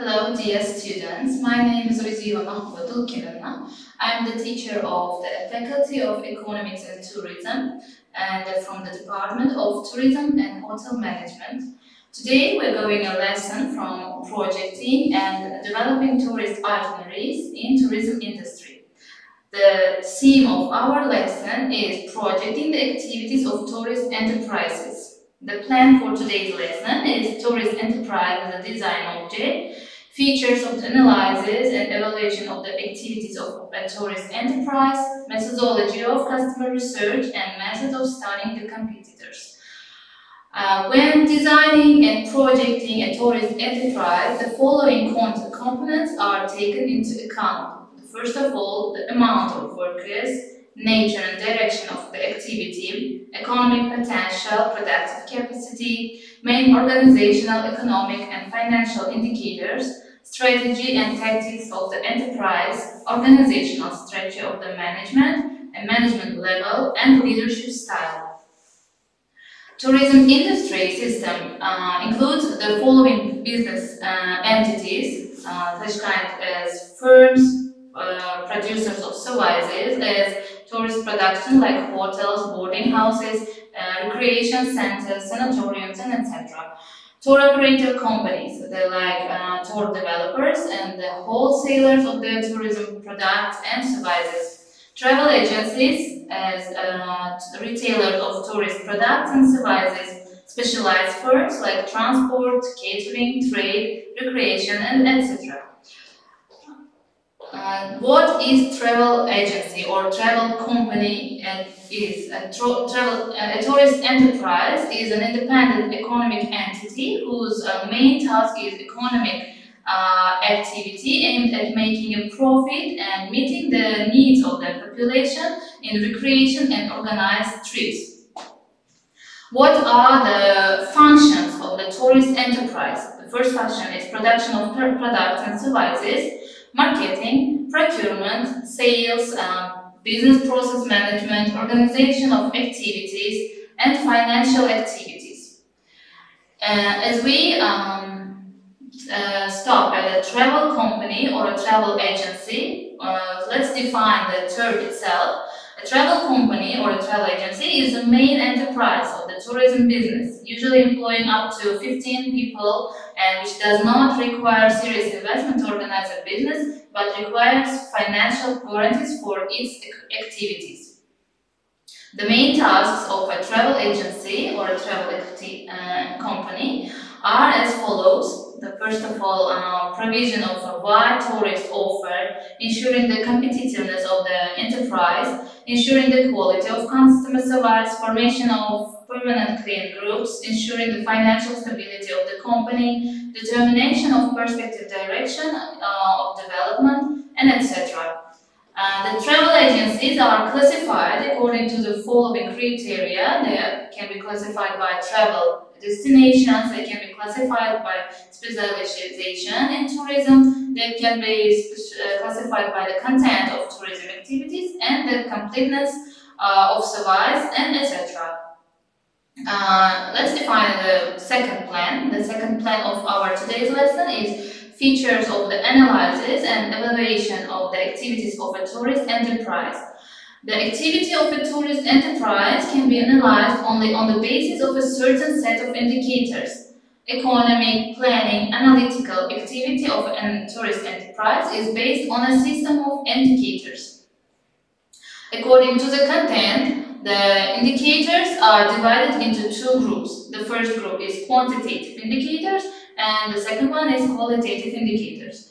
Hello, dear students. My name is Ruziyeva Maxbuba Tulkinovna. I am the teacher of the Faculty of Economics and Tourism and from the Department of Tourism and Hotel Management. Today we're going a lesson from projecting and developing tourist itineraries in tourism industry. The theme of our lesson is projecting the activities of tourist enterprises. The plan for today's lesson is tourist enterprise as a design object, features of the analysis and evaluation of the activities of a tourist enterprise, methodology of customer research, and method of studying the competitors. When designing and projecting a tourist enterprise, the following components are taken into account. First of all, the amount of workers, nature and direction of the activity, economic potential, productive capacity, main organizational, economic and financial indicators, strategy and tactics of the enterprise, organizational structure of the management and management level, and leadership style. Tourism industry system includes the following business entities, such kind as firms, producers of services as tourist production like hotels, boarding houses, recreation centers, sanatoriums, and etc. Tour operator companies, they're like tour developers and the wholesalers of the tourism products and services. Travel agencies as retailers of tourist products and services. Specialized firms like transport, catering, trade, recreation, and etc. What is travel agency or travel company is? A tourist enterprise is an independent economic entity whose main task is economic activity aimed at making a profit and meeting the needs of the population in recreation and organized trips. What are the functions of the tourist enterprise? The first function is production of products and services, marketing, procurement, sales, business process management, organization of activities, and financial activities. As we stop at a travel company or a travel agency, let's define the term itself. A travel company or a travel agency is the main enterprise of the tourism business, usually employing up to 15 people and which does not require serious investment to organize a business, but requires financial guarantees for its activities. The main tasks of a travel agency or a travel company are as follows. The first of all, provision of a wide tourist offer, ensuring the competitiveness of the enterprise, ensuring the quality of customer service, formation of permanent client groups, ensuring the financial stability of the company, determination of perspective direction of development, and etc. The travel agencies are classified according to the following criteria. They can be classified by travel destinations, they can be classified by specialization in tourism, they can be classified by the content of tourism activities and the completeness of service, and etc. Let's define the second plan. The second plan of our today's lesson is features of the analysis and evaluation of the activities of a tourist enterprise. The activity of a tourist enterprise can be analyzed only on the basis of a certain set of indicators. Economic, planning, analytical activity of a tourist enterprise is based on a system of indicators. According to the content, the indicators are divided into two groups. The first group is quantitative indicators and the second one is qualitative indicators.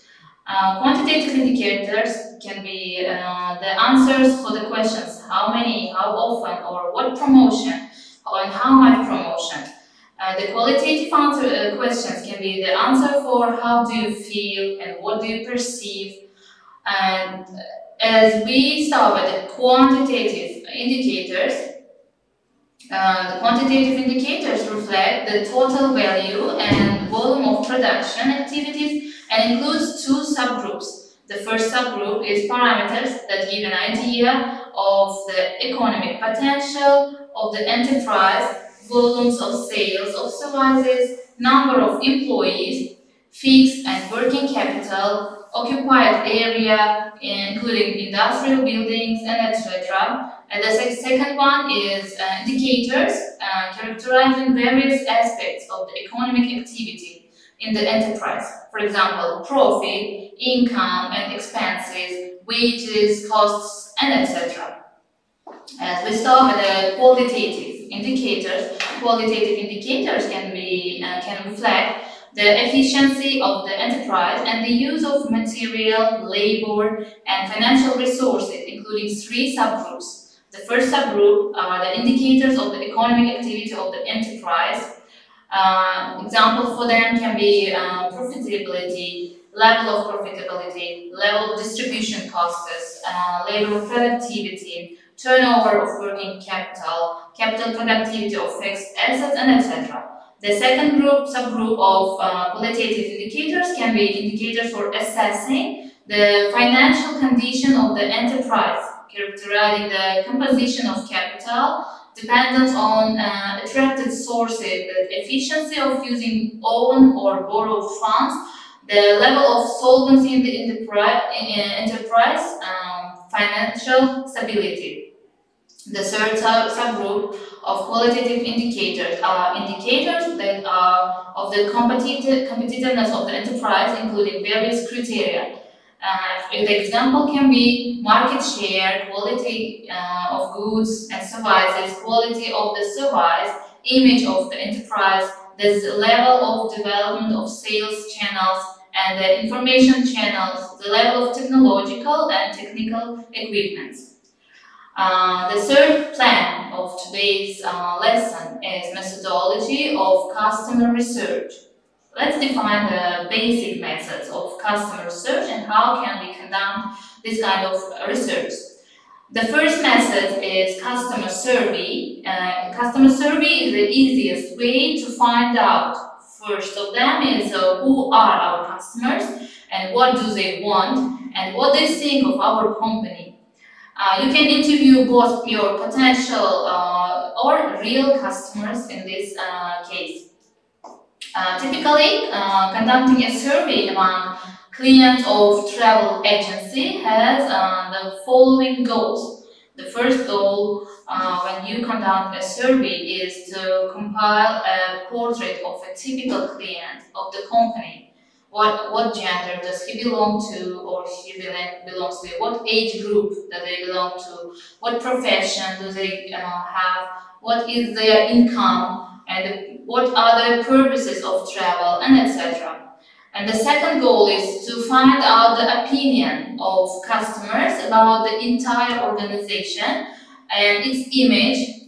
Quantitative indicators can be the answers for the questions how many, how often, or what promotion, and how much promotion. The qualitative questions can be the answer for how do you feel and what do you perceive. And as we start with the quantitative indicators, the quantitative indicators reflect the total value and volume of production activities and includes two subgroups. The first subgroup is parameters that give an idea of the economic potential of the enterprise, volumes of sales of services, number of employees, fixed and working capital, occupied area, including industrial buildings, and etc. And the second one is indicators characterizing various aspects of the economic activity in the enterprise. For example, profit, income and expenses, wages, costs, and etc. As we start with the qualitative indicators. Qualitative indicators can reflect the efficiency of the enterprise and the use of material, labor, and financial resources, including three subgroups. The first subgroup are the indicators of the economic activity of the enterprise. Examples for them can be profitability, level of profitability, level of distribution costs, labor productivity, turnover of working capital, capital productivity of fixed assets, and etc. The second subgroup of qualitative indicators can be indicators for assessing the financial condition of the enterprise, characterizing the composition of capital, dependence on attracted sources, the efficiency of using own or borrowed funds, the level of solvency in the enterprise, financial stability. The third subgroup of qualitative indicators are indicators that are of the competitiveness of the enterprise, including various criteria. The example can be market share, quality of goods and services, quality of the service, image of the enterprise, the level of development of sales channels and the information channels, the level of technological and technical equipment. The third plan of today's lesson is methodology of customer research. Let's define the basic methods of customer research and how can we conduct this kind of research. The first method is customer survey. Customer survey is the easiest way to find out. First of them is who are our customers and what do they want and what they think of our company. You can interview both your potential or real customers in this case. Typically, conducting a survey among clients of travel agency has the following goals. The first goal when you conduct a survey is to compile a portrait of a typical client of the company. What gender does he belong to or she belongs to? What age group do they belong to? What profession do they have? What is their income? And what are the purposes of travel, and etc. And the second goal is to find out the opinion of customers about the entire organization and its image,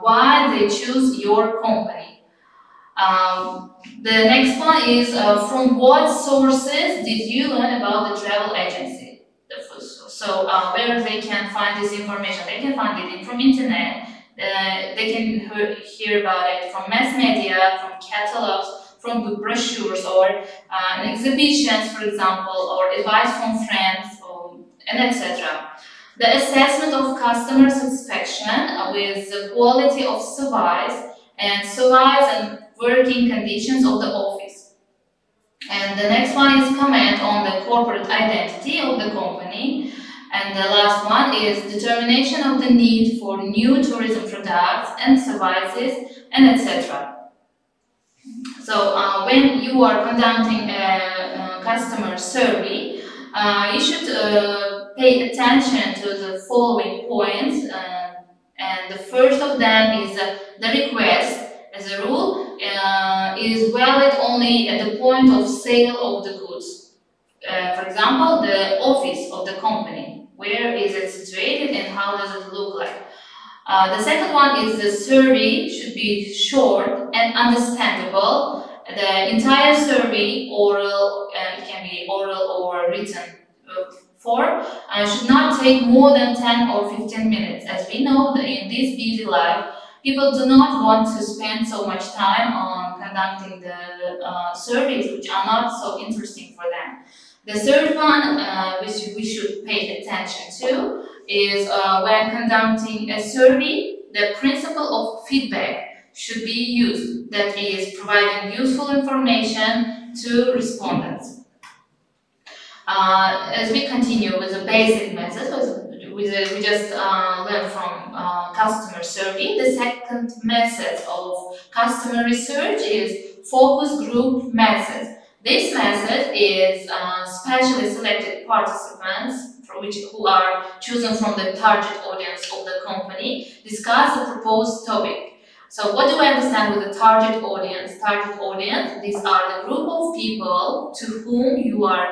why they choose your company. The next one is from what sources did you learn about the travel agency? So where they can find this information? They can find it from internet. They can hear about it from mass media, from catalogs, from brochures or exhibitions, for example, or advice from friends, and etc. The assessment of customer satisfaction with the quality of service and working conditions of the office. And the next one is comment on the corporate identity of the company. And the last one is determination of the need for new tourism products and services, and etc. So when you are conducting a customer survey, you should pay attention to the following points. And the first of them is the request, as a rule, is valid only at the point of sale of the goods. For example, the office of the company. Where is it situated and how does it look like? The second one is the survey should be short and understandable. The entire survey, oral, it can be oral or written form, should not take more than 10 or 15 minutes. As we know that in this busy life, people do not want to spend so much time on conducting the surveys which are not so interesting for them. The third one, which we should pay attention to, is when conducting a survey, the principle of feedback should be used. That is, providing useful information to respondents. As we continue with the basic methods, we just learned from customer survey. The second method of customer research is focus group method. This method is specially selected participants who are chosen from the target audience of the company, discuss the proposed topic. So what do I understand with the target audience? Target audience, these are the group of people to whom you are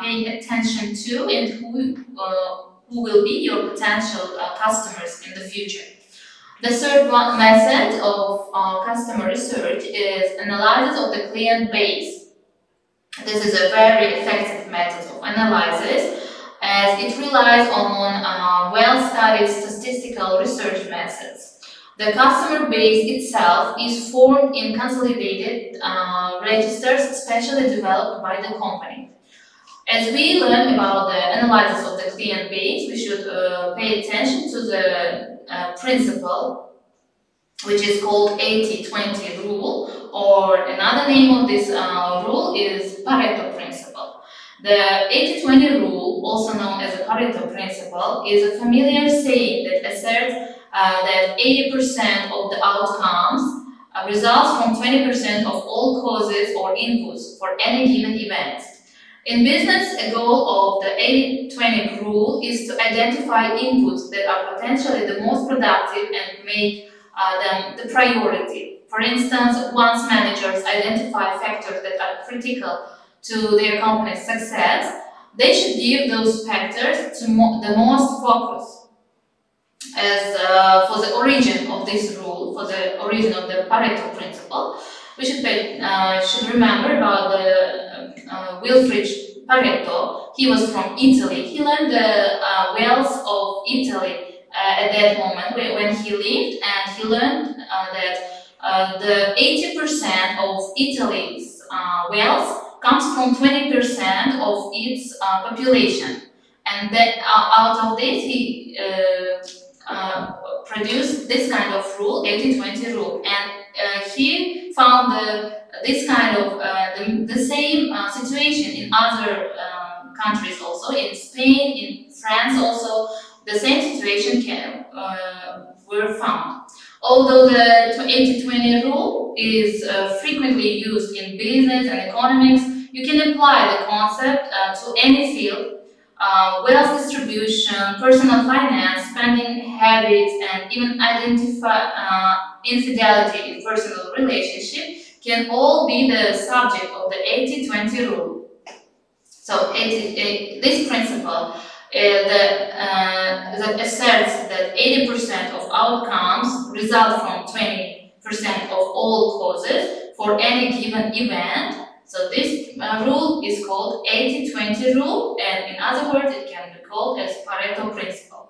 paying attention to and who will be your potential customers in the future. The third method of customer research is analysis of the client base. This is a very effective method of analysis as it relies on well-studied statistical research methods. The customer base itself is formed in consolidated registers specially developed by the company. As we learn about the analysis of the client base, we should pay attention to the principle which is called 80-20 rule, or another name of this rule is Pareto principle. The 80-20 rule, also known as the Pareto principle, is a familiar saying that asserts that 80% of the outcomes results from 20% of all causes or inputs for any given event. In business, a goal of the 80-20 rule is to identify inputs that are potentially the most productive and make them the priority. For instance, once managers identify factors that are critical to their company's success, they should give those factors to the most focus. As for the origin of this rule, for the origin of the Pareto principle, we should remember about the Wilfrid Pareto. He was from Italy. He learned the wealth of Italy at that moment when he lived, and he learned that the 80% of Italy's wealth comes from 20% of its population, and that out of this he produced this kind of rule, 80-20 rule, and he found this kind of the same situation in other countries also, in Spain, in France also. The same situation were found. Although the 80-20 rule is frequently used in business and economics, you can apply the concept to any field. Wealth distribution, personal finance, spending habits, and even identify infidelity in personal relationship can all be the subject of the 80-20 rule. So this principle that asserts that 80% of outcomes result from 20% of all causes for any given event. So this rule is called 80-20 rule, and in other words, it can be called as Pareto principle.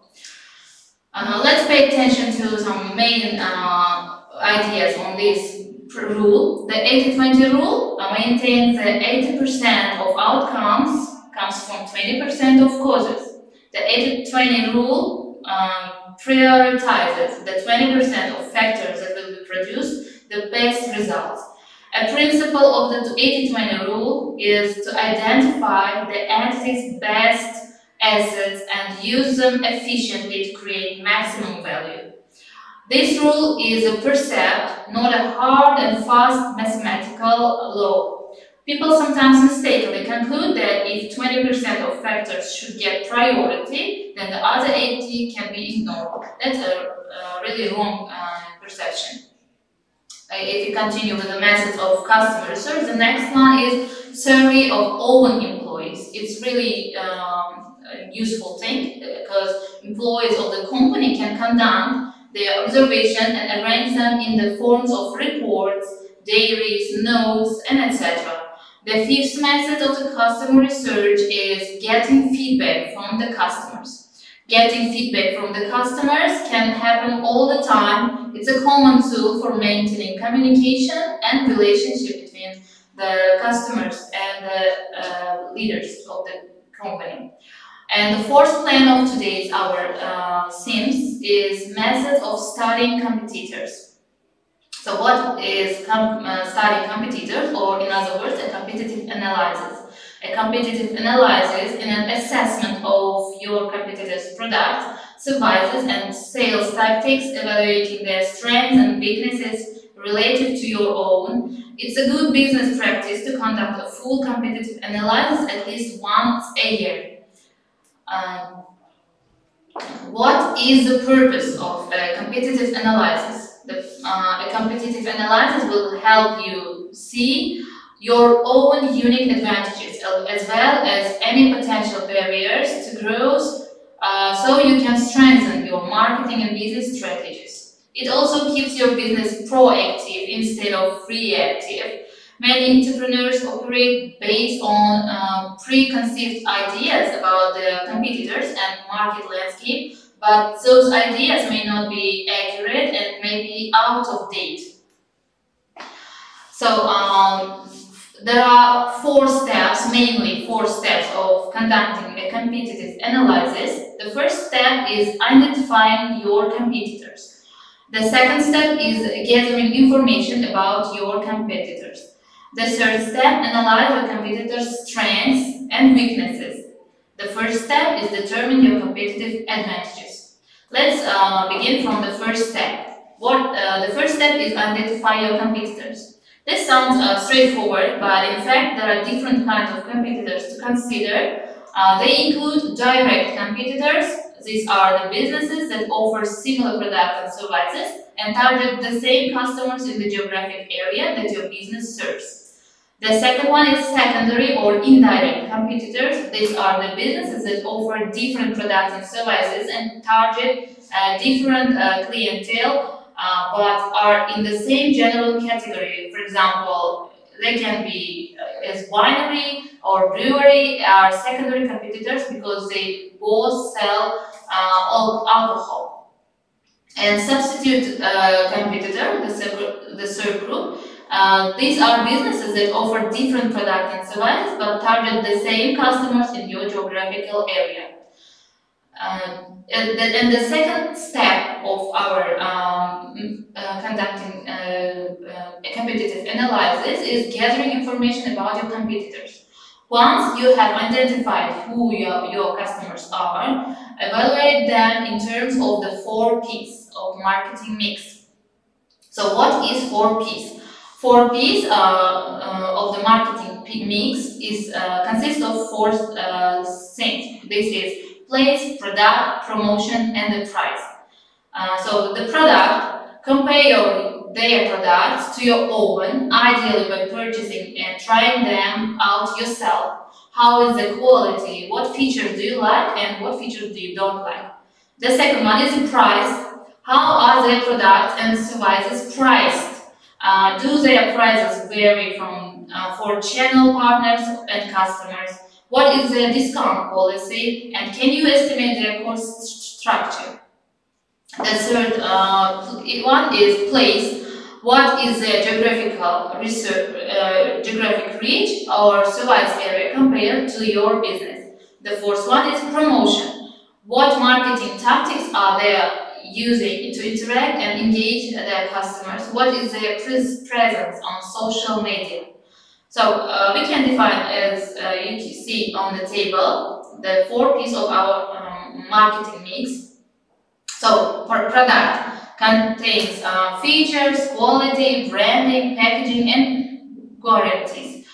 Let's pay attention to some main ideas on this rule. The 80-20 rule maintains that 80% of outcomes comes from 20% of causes. The 80-20 rule prioritizes the 20% of factors that will produce the best results. A principle of the 80-20 rule is to identify the entity's best assets and use them efficiently to create maximum value. This rule is a percept, not a hard and fast mathematical law. People sometimes mistakenly conclude that if 20% of factors should get priority, then the other 80 can be ignored. That's a really wrong perception. If you continue with the methods of customer research, the next one is survey of own employees. It's really a useful thing because employees of the company can conduct their observation and arrange them in the forms of reports, diaries, notes, and etc. The fifth method of the customer research is getting feedback from the customers. Getting feedback from the customers can happen all the time. It's a common tool for maintaining communication and relationship between the customers and the leaders of the company. And the fourth plan of today's our themes is methods of studying competitors. So what is studying competitors, or in other words, a competitive analysis? A competitive analysis is an assessment of your competitors' products, services, and sales tactics, evaluating their strengths and weaknesses relative to your own. It's a good business practice to conduct a full competitive analysis at least once a year. What is the purpose of a competitive analysis? A competitive analysis will help you see your own unique advantages as well as any potential barriers to growth, so you can strengthen your marketing and business strategies. It also keeps your business proactive instead of reactive. Many entrepreneurs operate based on preconceived ideas about the competitors and market landscape, but those ideas may not be accurate and may be out of date. So there are mainly four steps of conducting a competitive analysis. The first step is identifying your competitors. The second step is gathering information about your competitors. The third step, analyze your competitors' strengths and weaknesses. The first step is determine your competitive advantages. Let's begin from the first step. The first step is identify your competitors. This sounds straightforward, but in fact there are different kinds of competitors to consider. They include direct competitors. These are the businesses that offer similar products and services and target the same customers in the geographic area that your business serves. The second one is secondary or indirect competitors. These are the businesses that offer different products and services and target different clientele, but are in the same general category. For example, they can be as winery or brewery are secondary competitors because they both sell alcohol. And substitute competitor, the third group, these are businesses that offer different products and services but target the same customers in your geographical area. And the second step of our conducting a competitive analysis is gathering information about your competitors. Once you have identified who your customers are, evaluate them in terms of the 4 P's of marketing mix. So what is 4 P's? 4 P's of the marketing mix consists of 4 things. This is place, product, promotion, and the price. So the product, compare their products to your own, ideally by purchasing and trying them out yourself. How is the quality? What features do you like and what features do you don't like? The second one is the price. How are their products and services priced? Do their prices vary for channel partners and customers? What is their discount policy? And can you estimate their cost structure? The third one is place. What is their geographic reach or service area compared to your business? The fourth one is promotion. What marketing tactics are they using to interact and engage their customers? What is their presence on social media? So we can define, as you can see on the table, the 4 P's of our marketing mix. So for product contains features, quality, branding, packaging, and guarantees.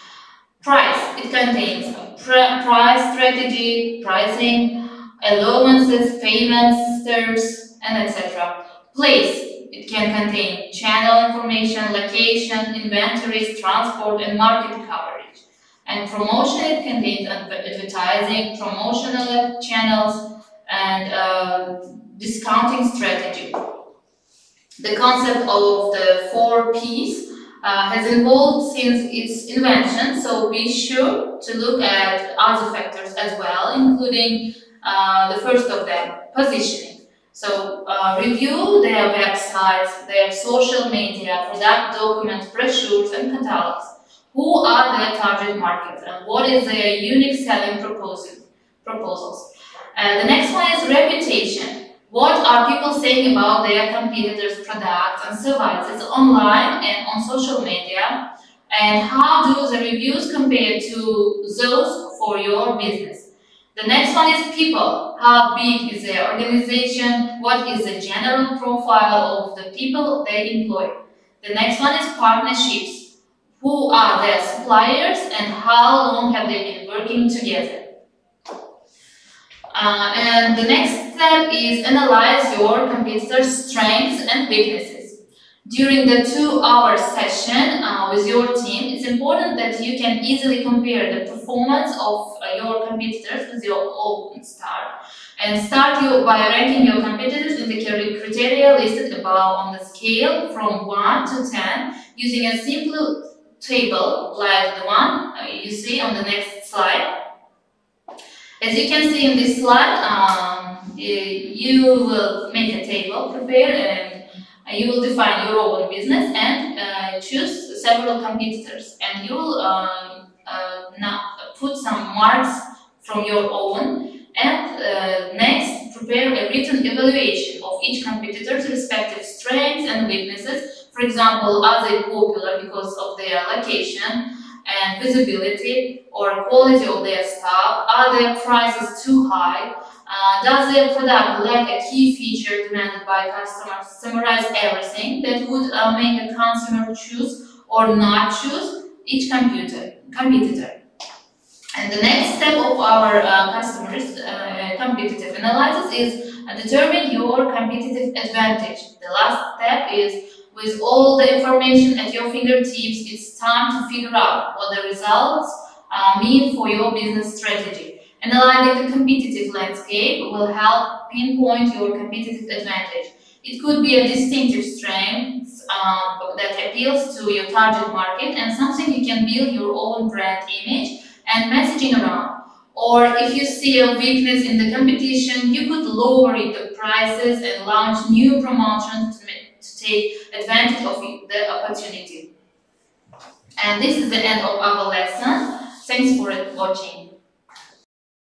Price, it contains price strategy, pricing, allowances, payments, terms, and etc. Place, it can contain channel information, location, inventories, transport, and market coverage. And promotion, it contains advertising, promotional channels, and discounting strategy. The concept of the 4 P's has evolved since its invention, so be sure to look at other factors as well, including the first of them, positioning. So review their websites, their social media, product documents, brochures, and catalogs. Who are their target market and what is their unique selling proposals? The next one is reputation. What are people saying about their competitors' products and services online and on social media? And how do the reviews compare to those for your business? The next one is people. How big is their organization? What is the general profile of the people they employ? The next one is partnerships. Who are their suppliers and how long have they been working together? And the next step is analyze your competitor's strengths and weaknesses. During the 2-hour session with your team, it's important that you can easily compare the performance of your competitors with your own start. And start you by ranking your competitors in the criteria listed above on the scale from 1 to 10 using a simple table like the one you see on the next slide. As you can see in this slide, you will make a table, prepare, and you will define your own business and choose several competitors. And you will put some marks from your own. And next, prepare a written evaluation of each competitor's respective strengths and weaknesses. For example, are they popular because of their location and visibility or quality of their staff? Are their prices too high? Does their product lack a key feature demanded by customers? Summarize everything that would make a consumer choose or not choose each competitor. And the next step of our customers' competitive analysis is determine your competitive advantage. The last step is, with all the information at your fingertips, it's time to figure out what the results mean for your business strategy. Analyzing the competitive landscape will help pinpoint your competitive advantage. It could be a distinctive strength that appeals to your target market and something you can build your own brand image and messaging around. Or if you see a weakness in the competition, you could lower the prices and launch new promotions to take advantage of the opportunity. And this is the end of our lesson. Thanks for watching.